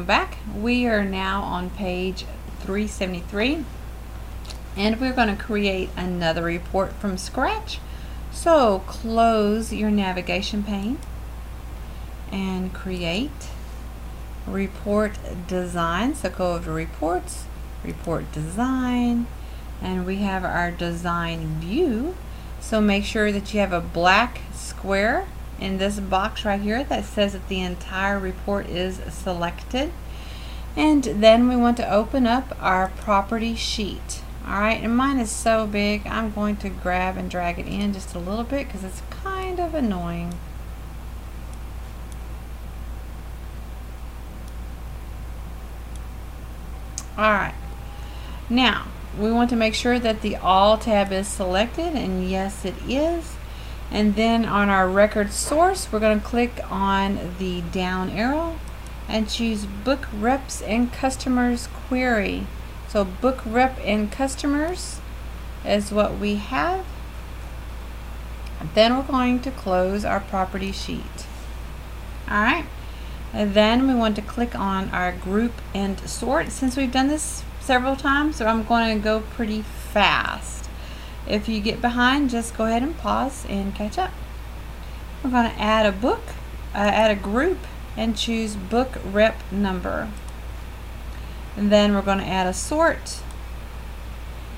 Back. We are now on page 373 and we're going to create another report from scratch. So close your navigation pane and create report design. So go over to reports, report design, and we have our design view. So make sure that you have a black square in this box right here that says that the entire report is selected. And then we want to open up our property sheet. Alright, and mine is so big, I'm going to grab and drag it in just a little bit because it's kind of annoying. Alright, now we want to make sure that the All tab is selected, and yes it is. And then on our record source, we're going to click on the down arrow and choose Book Reps and Customers Query. So Book Rep and Customers is what we have. Then we're going to close our property sheet. Alright, and then we want to click on our Group and Sort. Since we've done this several times, so I'm going to go pretty fast. If you get behind, just go ahead and pause and catch up. We're going to add a book, add a group, and choose Book Rep Number. And then we're going to add a sort,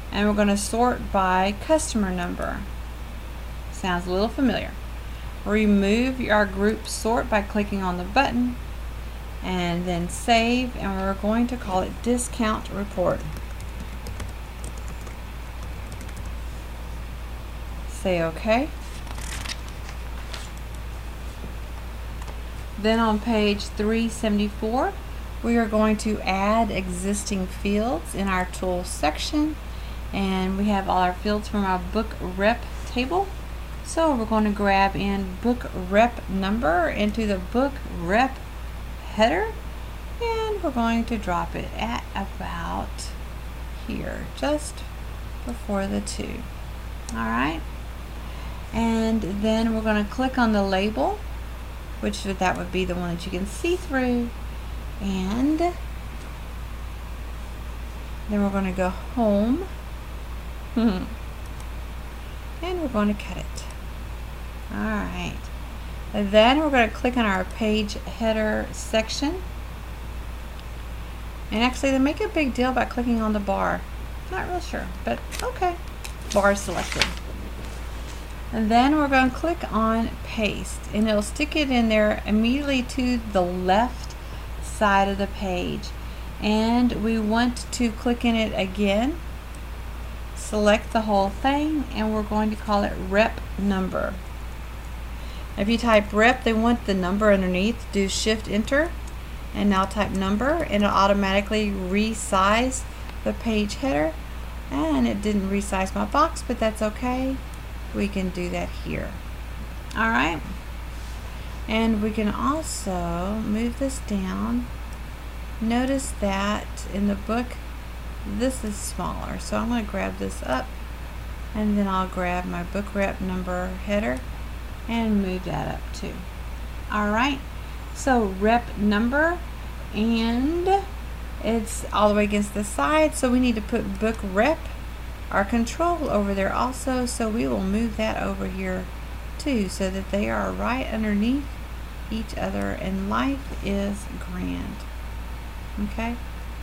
and we're going to sort by customer number. Sounds a little familiar. Remove our group sort by clicking on the button, and then save, and we're going to call it Discount Report. Say OK. Then on page 374, we are going to add existing fields in our tools section, and we have all our fields from our book rep table. So we're going to grab in book rep number into the book rep header, and we're going to drop it at about here, just before the 2. Alright. And then we're going to click on the label, which that would be the one that you can see through, and then we're going to go home and we're going to cut it. Alright, and then we're going to click on our page header section, and actually they make a big deal about clicking on the bar. Not real sure, but okay. Bar selected. And then we're going to click on paste, and it'll stick it in there immediately to the left side of the page. And we want to click in it again, select the whole thing, and we're going to call it rep number. If you type rep, they want the number underneath. Do shift enter and now type number, and it'll automatically resize the page header. And it didn't resize my box, but that's okay. We can do that here. Alright, and we can also move this down. Notice that in the book this is smaller, so I'm going to grab this up, and then I'll grab my book rep number header and move that up too. Alright, so rep number, and it's all the way against the side, so we need to put book rep, our control, over there also, so we will move that over here too, so that they are right underneath each other, and life is grand. Okay?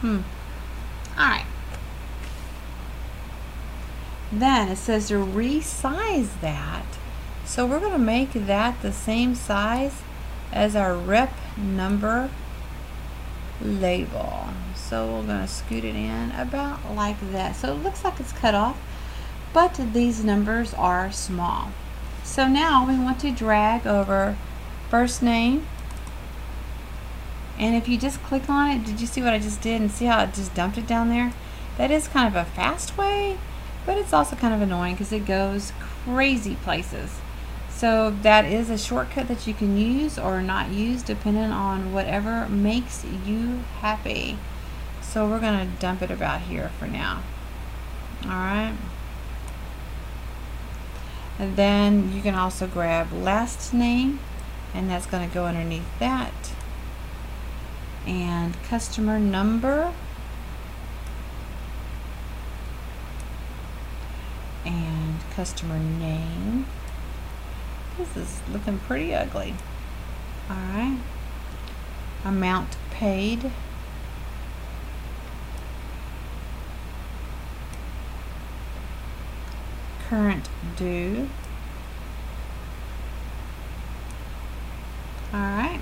Alright. Then it says to resize that, so we're going to make that the same size as our rep number label. So we're going to scoot it in about like that. So it looks like it's cut off, but these numbers are small. So now we want to drag over first name, and if you just click on it, did you see what I just did, and see how it just dumped it down there? That is kind of a fast way, but it's also kind of annoying because it goes crazy places. So that is a shortcut that you can use or not use depending on whatever makes you happy. So we're going to dump it about here for now. Alright. And then you can also grab last name, and that's going to go underneath that. and customer number, and customer name. This is looking pretty ugly. Alright. Amount paid. Current due. Alright.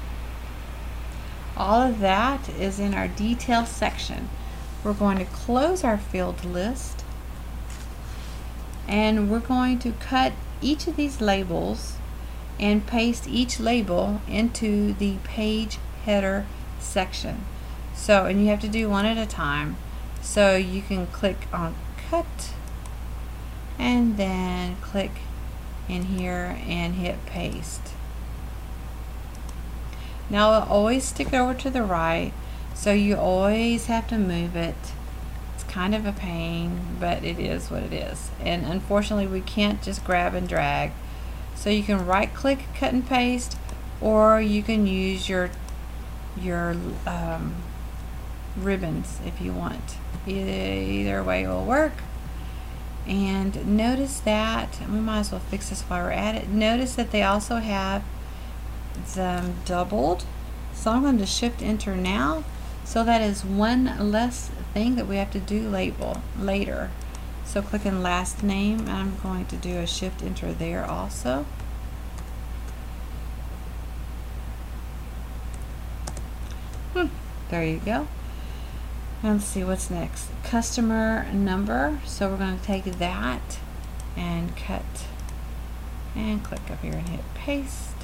All of that is in our detail section. We're going to close our field list, and we're going to cut each of these labels and paste each label into the page header section. So, and you have to do one at a time. So you can click on cut and then click in here and hit paste. Now I'll always stick it over to the right, so you always have to move it. It's kind of a pain, but it is what it is. And unfortunately we can't just grab and drag. So you can right click, cut and paste, or you can use your ribbons if you want. Either way will work. And notice that, we might as well fix this while we're at it. Notice that they also have them doubled. So I'm going to shift enter now. So that is one less thing that we have to do later. So click in last name, and I'm going to do a shift enter there also. There you go. Let's see what's next. Customer number. So we're going to take that and cut and click up here and hit paste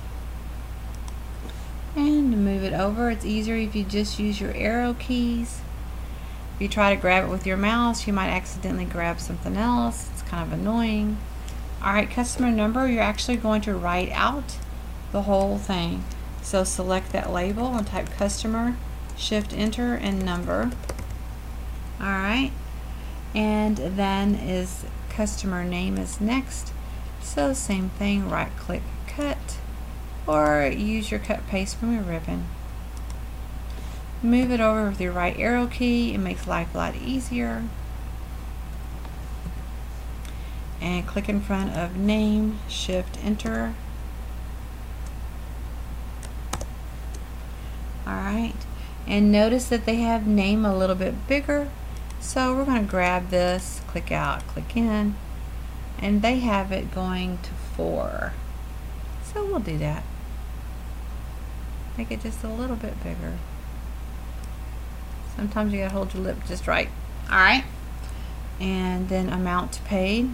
and move it over. It's easier if you just use your arrow keys. If you try to grab it with your mouse, you might accidentally grab something else. It's kind of annoying. Alright, customer number, you're actually going to write out the whole thing. So select that label and type customer, shift enter and number. Alright, and then is customer name is next. So same thing, right click cut, or use your cut paste from your ribbon. Move it over with your right arrow key. It makes life a lot easier. And click in front of name, shift enter. Alright, and notice that they have name a little bit bigger. So we're going to grab this, click out, click in, and they have it going to 4. So we'll do that. Make it just a little bit bigger. Sometimes you gotta hold your lip just right. Alright. And then amount paid.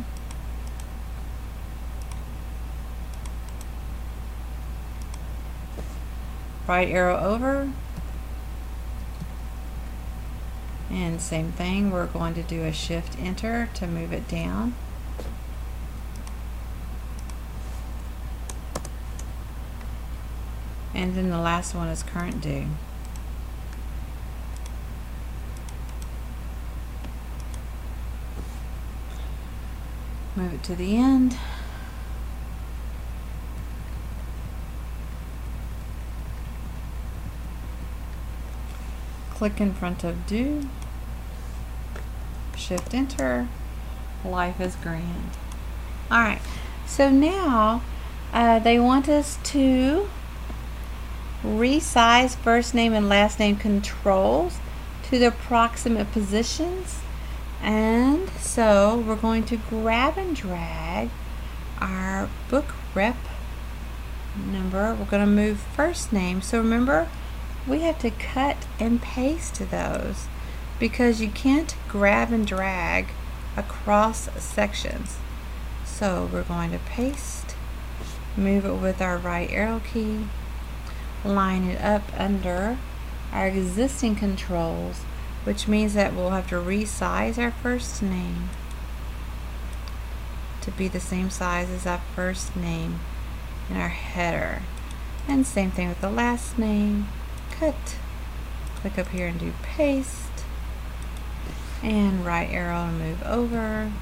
Right arrow over. And same thing, we're going to do a shift enter to move it down. And then the last one is current due. Move it to the end. Click in front of due. Shift enter. Life is grand. Alright, so now they want us to resize first name and last name controls to the approximate positions. And so we're going to grab and drag our book rep number. We're going to move first name. So remember, we have to cut and paste those because you can't grab and drag across sections. So we're going to paste, move it with our right arrow key, line it up under our existing controls, which means that we'll have to resize our first name to be the same size as our first name in our header. And same thing with the last name. Cut, click up here and do paste, and right arrow and move over.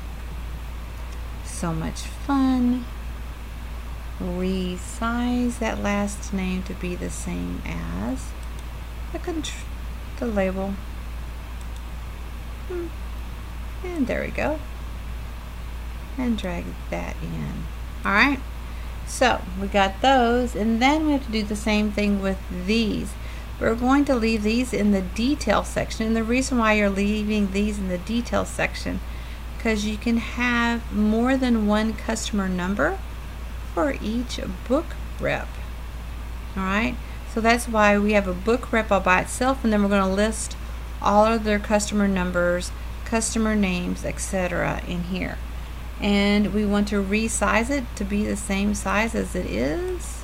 So much fun. Resize that last name to be the same as the label. And there we go. And drag that in. Alright, so we got those, and then we have to do the same thing with these. We're going to leave these in the detail section, and the reason why you're leaving these in the detail section, because you can have more than one customer number for each book rep. Alright, so that's why we have a book rep all by itself, and then we're going to list all of their customer numbers, customer names, etc. in here. And we want to resize it to be the same size as it is.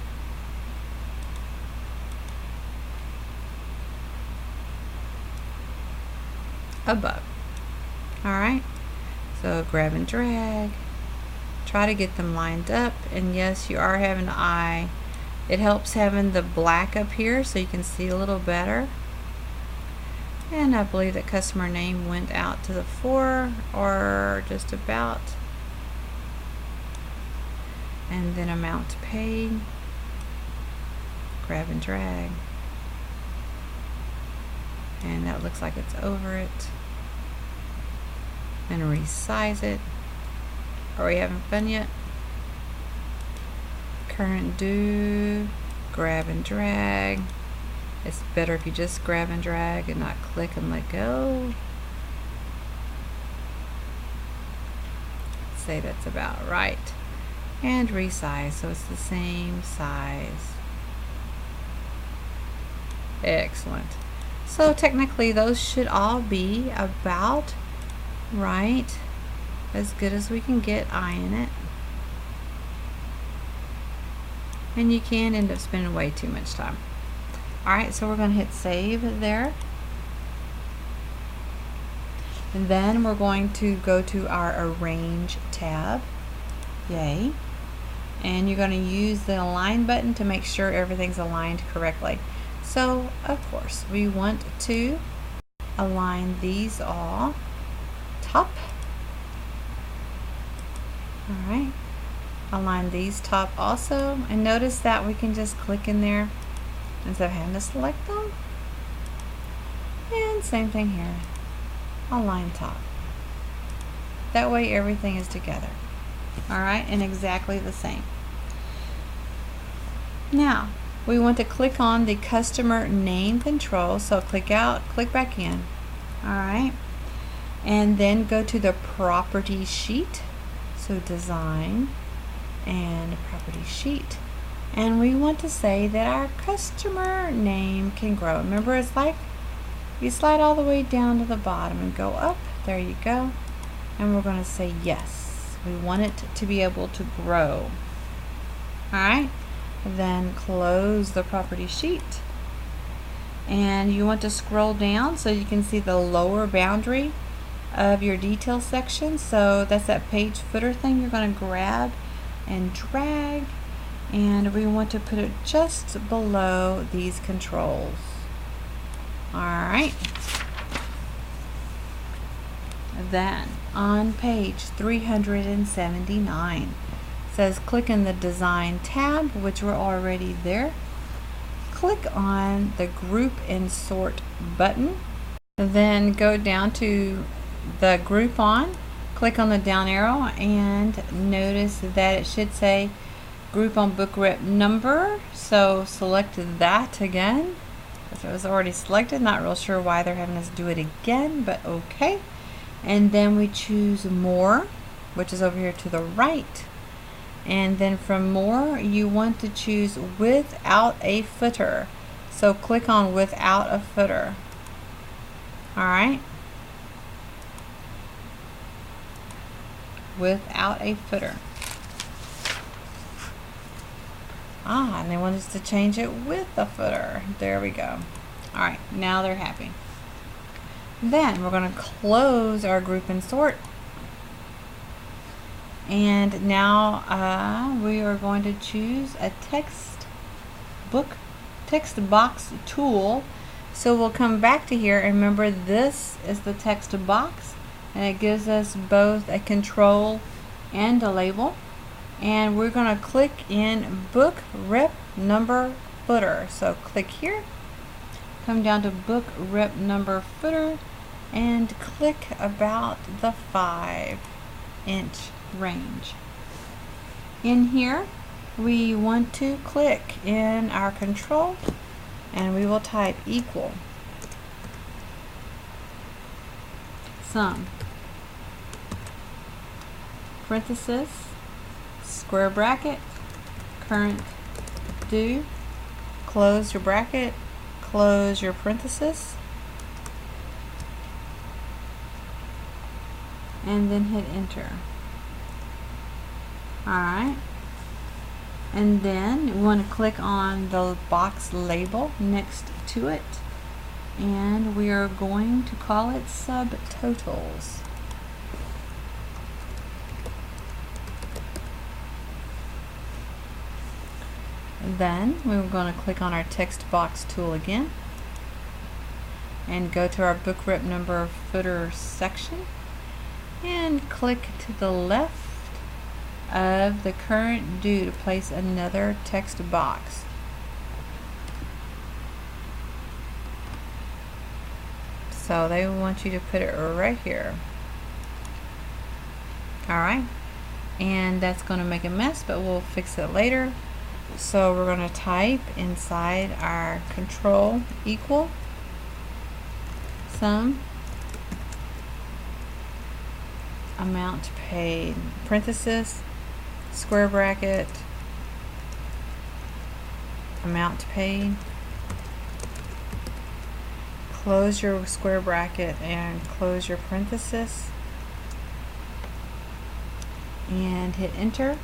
Above. Alright, so grab and drag. Try to get them lined up, and yes, you are having an eye. It helps having the black up here so you can see a little better. And I believe that customer name went out to the fore, or just about. And then amount paid. Grab and drag. And that looks like it's over it. And resize it. Are we having fun yet? Current due. Grab and drag. It's better if you just grab and drag and not click and let go. Say that's about right. And resize so it's the same size. Excellent. So technically those should all be about right, as good as we can get eyeing it. And you can end up spending way too much time. Alright, so we're going to hit save there. And then we're going to go to our Arrange tab. Yay. And you're going to use the Align button to make sure everything's aligned correctly. So, of course, we want to align these all top. Alright. Align these top also. And notice that we can just click in there instead of having to select them. And same thing here. Align top. That way everything is together. Alright, and exactly the same. Now, we want to click on the customer name control. So click out, click back in. Alright. And then go to the property sheet. So design and property sheet. And we want to say that our customer name can grow. Remember, it's like you slide all the way down to the bottom and go up. There you go. And we're going to say yes. We want it to be able to grow. Alright. Then close the property sheet. And you want to scroll down so you can see the lower boundary of your detail section. So that's that page footer thing you're going to grab and drag. And we want to put it just below these controls. Alright. Then on page 379 says click in the Design tab, which we're already there. Click on the Group and Sort button. Then go down to the Group On. Click on the down arrow and notice that it should say Group on Book Rep Number. So select that again. It was already selected. Not real sure why they're having us do it again, but okay. And then we choose More, which is over here to the right. And then from More, you want to choose Without a Footer. So click on Without a Footer. Alright. Without a footer. And they want us to change it with a footer. There we go. Alright, now they're happy. Then we're going to close our Group and Sort. And now we are going to choose a text box tool. So we'll come back to here, and remember this is the text box, and it gives us both a control and a label. And we're going to click in Book Rep Number Footer. So click here, come down to book rep number footer and click about the 5-inch range. In here, we want to click in our control and we will type equal sum parenthesis square bracket current due, close your bracket, close your parenthesis, and then hit enter. Alright, and then we want to click on the box label next to it, and we are going to call it subtotals. Then we're going to click on our text box tool again and go to our book rep number footer section and click to the left of the current due to place another text box. So they want you to put it right here. Alright, and that's going to make a mess, but we'll fix it later. So we're going to type inside our control equal sum amount paid parenthesis square bracket amount paid, close your square bracket and close your parenthesis and hit enter.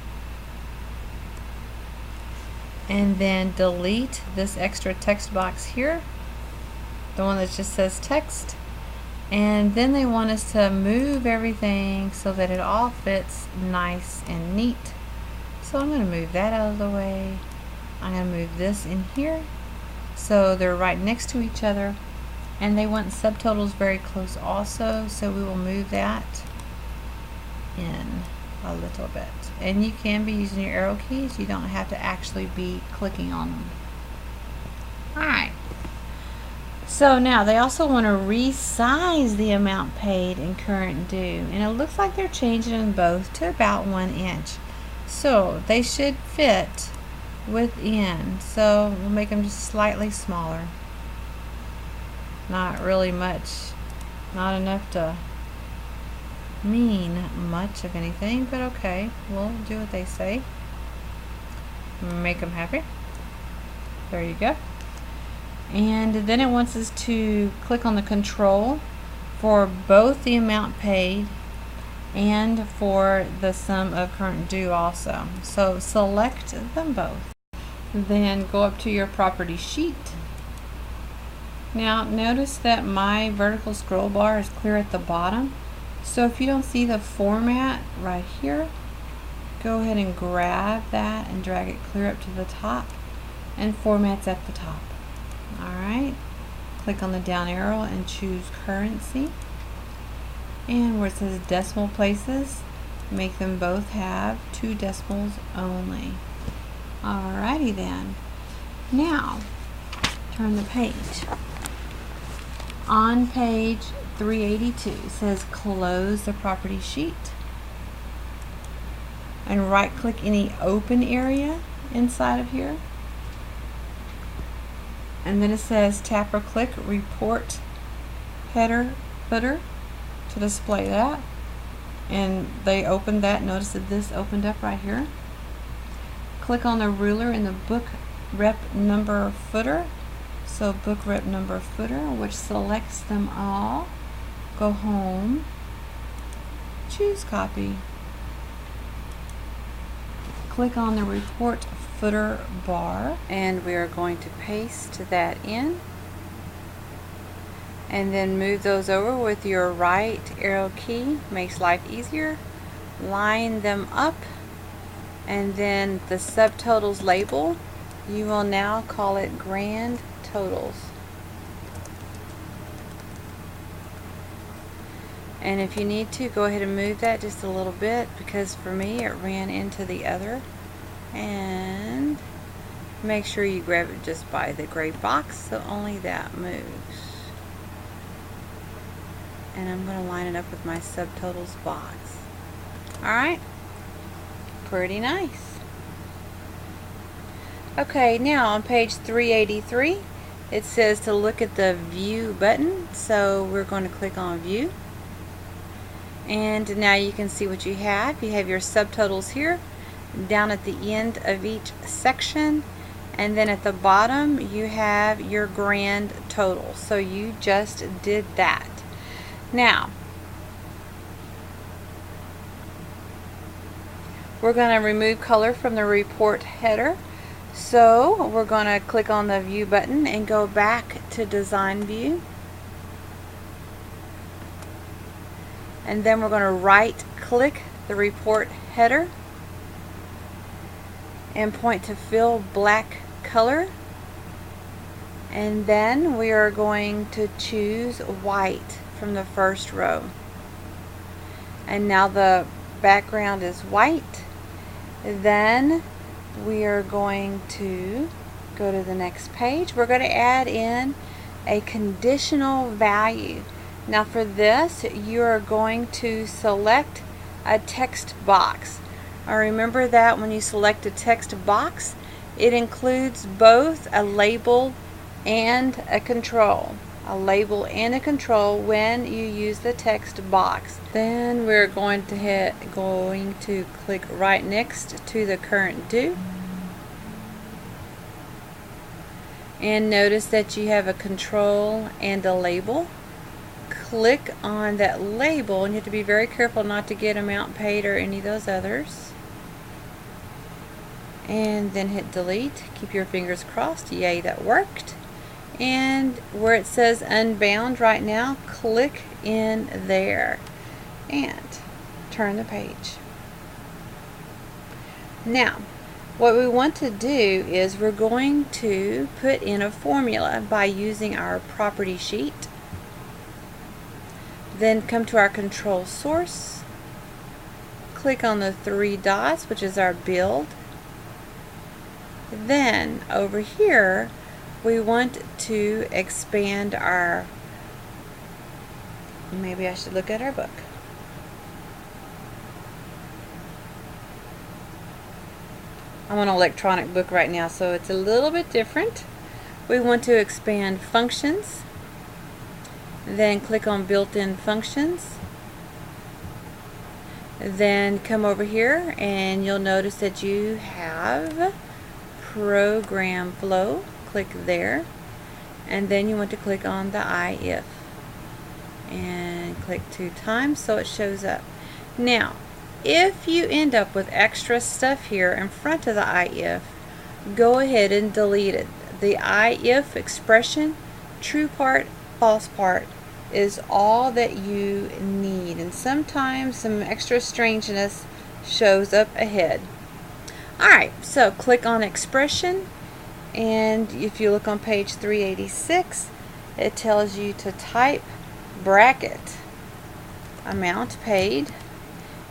And then delete this extra text box here, the one that just says text. And then they want us to move everything so that it all fits nice and neat. So I'm going to move that out of the way. I'm going to move this in here so they're right next to each other. And they want subtotals very close also, so we will move that in a little bit. And you can be using your arrow keys. You don't have to actually be clicking on them. Alright. So now they also want to resize the amount paid and current due. And it looks like they're changing them both to about 1 inch. So they should fit within. So we'll make them just slightly smaller. Not really much. Not enough to mean much of anything, but okay, we'll do what they say. Make them happy. There you go. And then it wants us to click on the control for both the amount paid and for the sum of current due also. So select them both. Then go up to your property sheet. Now notice that my vertical scroll bar is clear at the bottom. So if you don't see the format right here, go ahead and grab that and drag it clear up to the top, and format's at the top. Alright, click on the down arrow and choose currency, and where it says decimal places, make them both have 2 decimals only. Alrighty then. Now turn the page. On page 382 it says close the property sheet, and right click any open area inside of here, and then it says tap or click report header footer to display that, and they opened that. Notice that this opened up right here. Click on the ruler in the book rep number footer, so book rep number footer, which selects them all. Go home, choose copy, click on the report footer bar, and we are going to paste that in, and then move those over with your right arrow key. Makes life easier. Line them up, and then the subtotals label, you will now call it grand totals. And if you need to, go ahead and move that just a little bit, because for me it ran into the other. And Make sure you grab it just by the gray box so only that moves. And I'm going to line it up with my subtotals box. Alright, pretty nice. Okay, now on page 383 it says to look at the view button, so we're going to click on view. And now you can see what you have. You have your subtotals here, down at the end of each section, and then at the bottom you have your grand total. So you just did that. Now we're going to remove color from the report header. So we're going to click on the view button and go back to design view. And then we're going to right click the report header and point to fill black color. And then we are going to choose white from the first row. And now the background is white. Then we are going to go to the next page. We're going to add in a conditional value. Now for this, you are going to select a text box. Now remember that when you select a text box, it includes both a label and a control. A label and a control when you use the text box. Then we're going to click right next to the current due. And notice that you have a control and a label. Click on that label, and you have to be very careful not to get amount paid or any of those others. And then hit delete. Keep your fingers crossed. Yay, that worked. And where it says unbound right now, click in there and turn the page. Now what we want to do is we're going to put in a formula by using our property sheet. Then come to our control source, click on the three dots, which is our build. Then over here we want to expand our, maybe I should look at our book. I'm on an electronic book right now, so it's a little bit different. We want to expand functions. Then click on built-in functions. Then come over here and you'll notice that you have program flow. Click there, and then you want to click on the if and click 2 times so it shows up. Now if you end up with extra stuff here in front of the if, go ahead and delete it. The if expression, true part, false part, is all that you need, and sometimes some extra strangeness shows up ahead. Alright, so click on expression, and if you look on page 386, it tells you to type bracket amount paid,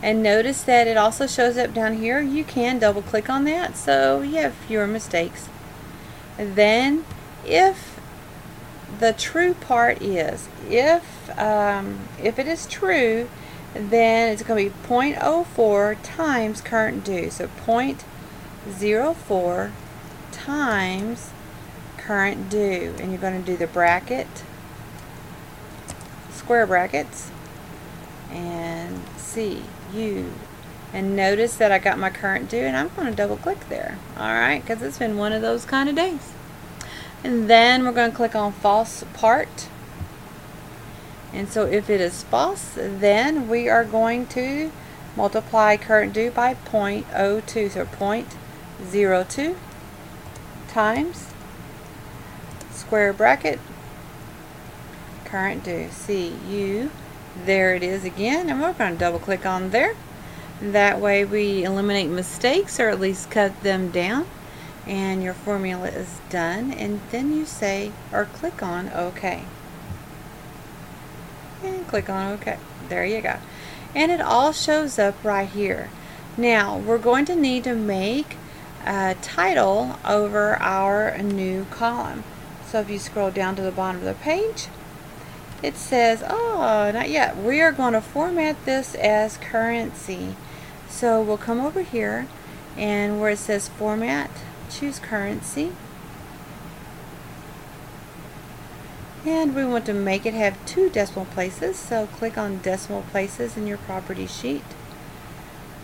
and notice that it also shows up down here. You can double click on that so you have fewer mistakes. And then if the true part is, if it is true, then it's going to be 0.04 times current due. So 0.04 times current due, and you're going to do the bracket, square brackets, and CU, and notice that I got my current due, and I'm going to double click there, alright, because it's been one of those kind of days. And then we're going to click on false part, and so if it is false, then we are going to multiply current due by 0.02, so 0.02 times square bracket current due, CU. There it is again, and we're going to double click on there. That way we eliminate mistakes, or at least cut them down, and your formula is done. And then you say, or click on OK, and click on OK. There you go, and it all shows up right here. Now we're going to need to make title over our new column. So if you scroll down to the bottom of the page, it says, oh, not yet. We are going to format this as currency. So we'll come over here, and where it says format, choose currency. And we want to make it have 2 decimal places, so click on decimal places in your property sheet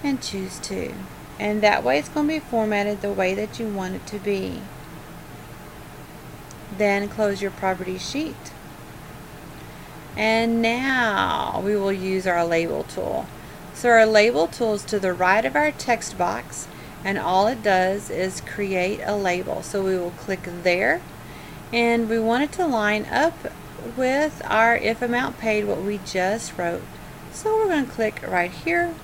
and choose 2. And that way it's going to be formatted the way that you want it to be. Then close your property sheet. And now we will use our label tool. So our label tool is to the right of our text box, and all it does is create a label. So we will click there, and we want it to line up with our if amount paid, what we just wrote. So we're going to click right here,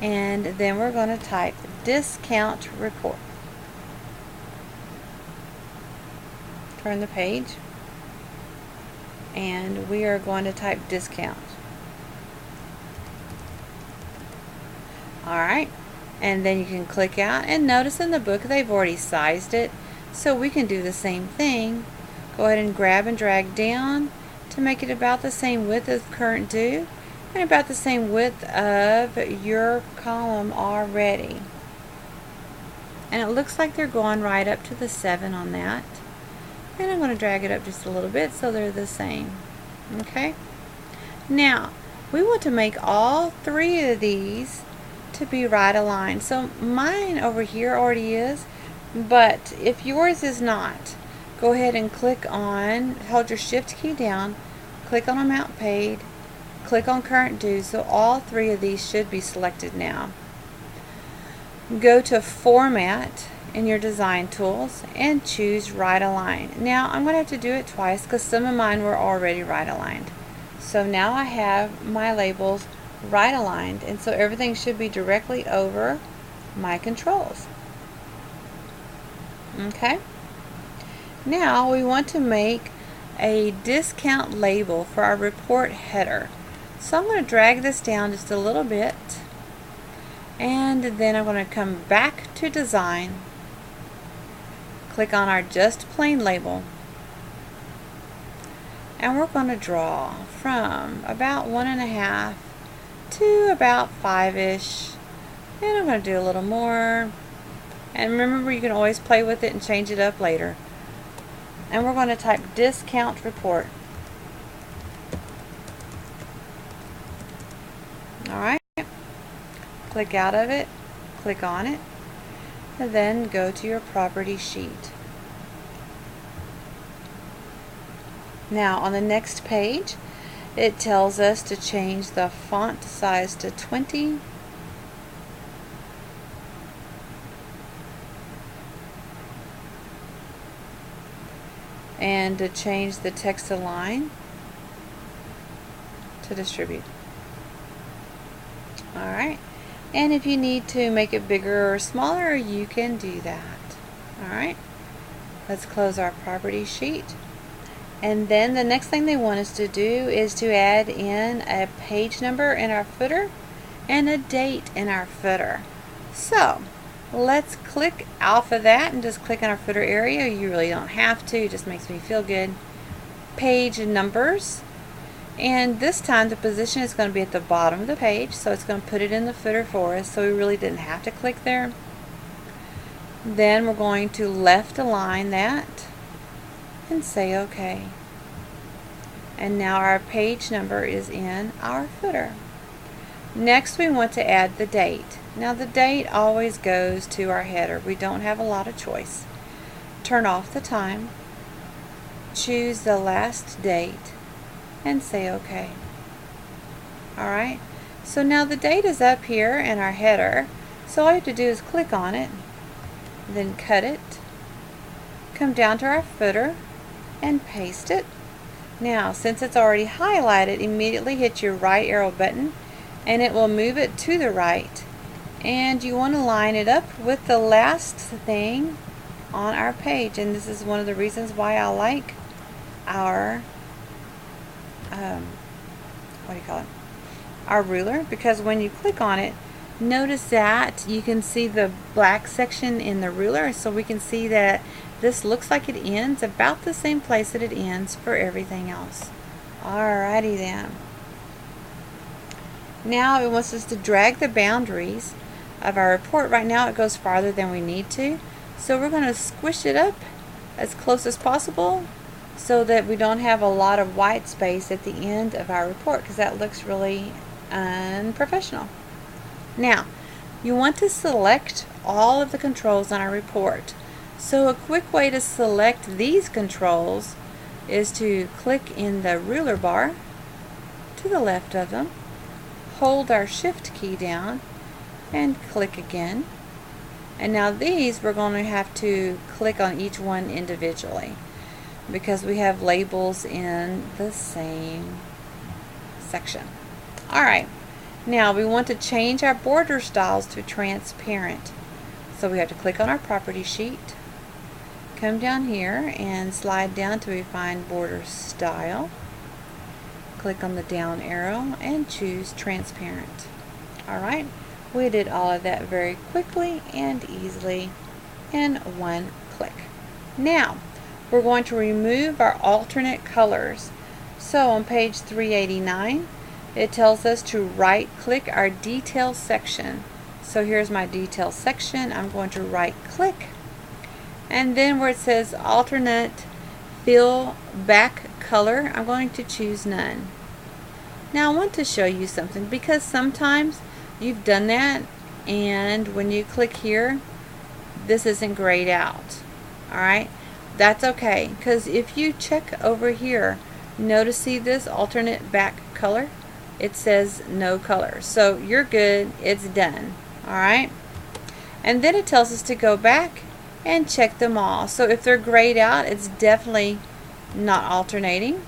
and then we're going to type discount report. Turn the page, and we are going to type discount. Alright, and then you can click out, and notice in the book they've already sized it, so we can do the same thing. Go ahead and grab and drag down to make it about the same width as current due and about the same width of your column already. And it looks like they're going right up to the 7 on that. And I'm going to drag it up just a little bit so they're the same. Okay? Now, we want to make all 3 of these to be right aligned. So mine over here already is, but if yours is not, go ahead and click on, hold your shift key down, click on amount paid, click on current due, so all 3 of these should be selected now. Go to format in your design tools and choose right align. Now I'm going to have to do it twice because some of mine were already right aligned. So now I have my labels right aligned, and so everything should be directly over my controls. Okay, now we want to make a discount label for our report header. So I'm going to drag this down just a little bit, and then I'm going to come back to design, click on our just plain label, and we're going to draw from about 1.5 to about 5-ish, and I'm going to do a little more. And remember, you can always play with it and change it up later. And we're going to type discount report. Alright, click out of it, click on it, and then go to your property sheet. Now on the next page, it tells us to change the font size to 20. And to change the text align to distribute. Alright, and if you need to make it bigger or smaller, you can do that. Alright, let's close our property sheet. And then the next thing they want us to do is to add in a page number in our footer and a date in our footer. So let's click off of that and just click on our footer area. You really don't have to, it just makes me feel good. Page numbers, and this time the position is going to be at the bottom of the page, so it's going to put it in the footer for us, so we really didn't have to click there. Then we're going to left align that and say OK. And now our page number is in our footer. Next we want to add the date. Now the date always goes to our header. We don't have a lot of choice. Turn off the time, choose the last date, and say OK. Alright, so now the date is up here in our header, so all you have to do is click on it, then cut it, come down to our footer, and paste it. Now since it's already highlighted, immediately hit your right arrow button and it will move it to the right, and you want to line it up with the last thing on our page. And this is one of the reasons why I like our our ruler, because when you click on it, Notice that you can see the black section in the ruler, so we can see that this looks like it ends about the same place that it ends for everything else. Alrighty then. Now it wants us to drag the boundaries of our report. Right now it goes farther than we need to, so we're going to squish it up as close as possible so that we don't have a lot of white space at the end of our report, because that looks really unprofessional. Now, you want to select all of the controls on our report. So a quick way to select these controls is to click in the ruler bar to the left of them, hold our shift key down, and click again. And now these we're going to have to click on each one individually because we have labels in the same section. Alright. Now we want to change our border styles to transparent. So we have to click on our property sheet, come down here and slide down till we find border style. Click on the down arrow and choose transparent. Alright, we did all of that very quickly and easily in one click. Now we're going to remove our alternate colors. So on page 389 it tells us to right click our detail section. So here's my detail section. I'm going to right click, and then where it says alternate fill back color, I'm going to choose none. Now I want to show you something, because sometimes you've done that and when you click here this isn't grayed out. Alright, that's okay, because if you check over here, notice, see this alternate back color? It says no color. So you're good, it's done. Alright, and then it tells us to go back and check them all. So if they're grayed out, it's definitely not alternating.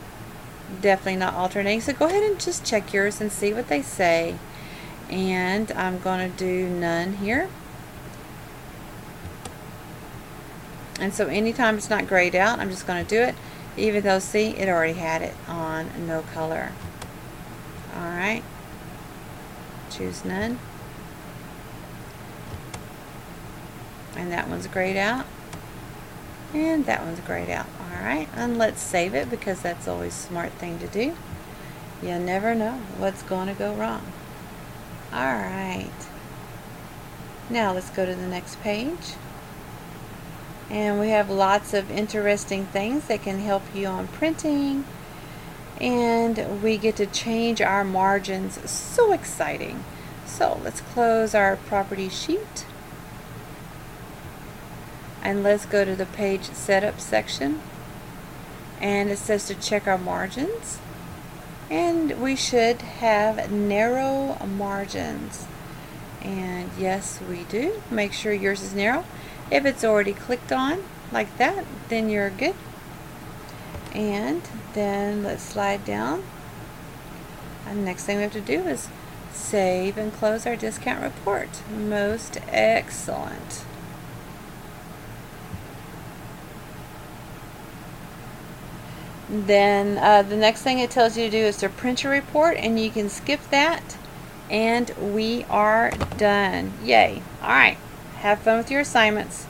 Definitely not alternating. So go ahead and just check yours and see what they say. And I'm going to do none here. And so anytime it's not grayed out, I'm just going to do it, even though, see, it already had it on no color. Alright, choose none, and that one's grayed out, and that one's grayed out. Alright, and let's save it, because that's always a smart thing to do. You never know what's going to go wrong. Alright, now let's go to the next page, and we have lots of interesting things that can help you on printing. And we get to change our margins. So exciting. So let's close our property sheet and let's go to the page setup section, and it says to check our margins, and we should have narrow margins, and yes we do. Make sure yours is narrow. If it's already clicked on like that, then you're good. And then let's slide down, and the next thing we have to do is save and close our discount report. Most excellent. Then the next thing it tells you to do is to print your report, and you can skip that, and we are done. Yay. Alright, have fun with your assignments.